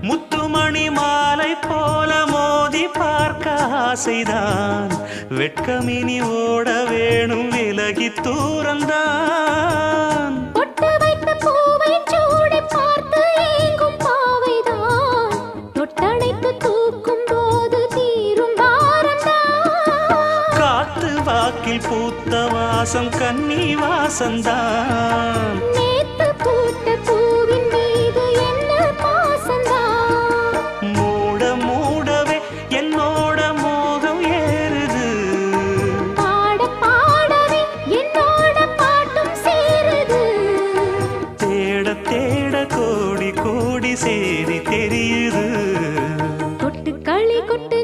முத்துமணி மாலை போல மோதி பார்க்க ஆசைதான் வெட்கமினி ஓட வேணும் விலகி தூரந்தான் பொட்டு வைத்த பூவை சூடி பார்த்து ஏங்கும் பாவைதான் தொட்டணைத்து தூக்கும் போது தீரும் பாரந்தான் காத்து வாக்கில் பூத்த வாசம் கன்னி வாசந்தான் நேத்து பூத்த பூவின் மீது என்ன பாசந்தான் மூட மூடவே என்னோட மோகம் ஏறுது பாட பாடவே என்னோட பாட்டும் சேருது தேட தேட கோடி கோடி சேரி தெரியுது கொட்டு களி கொட்டு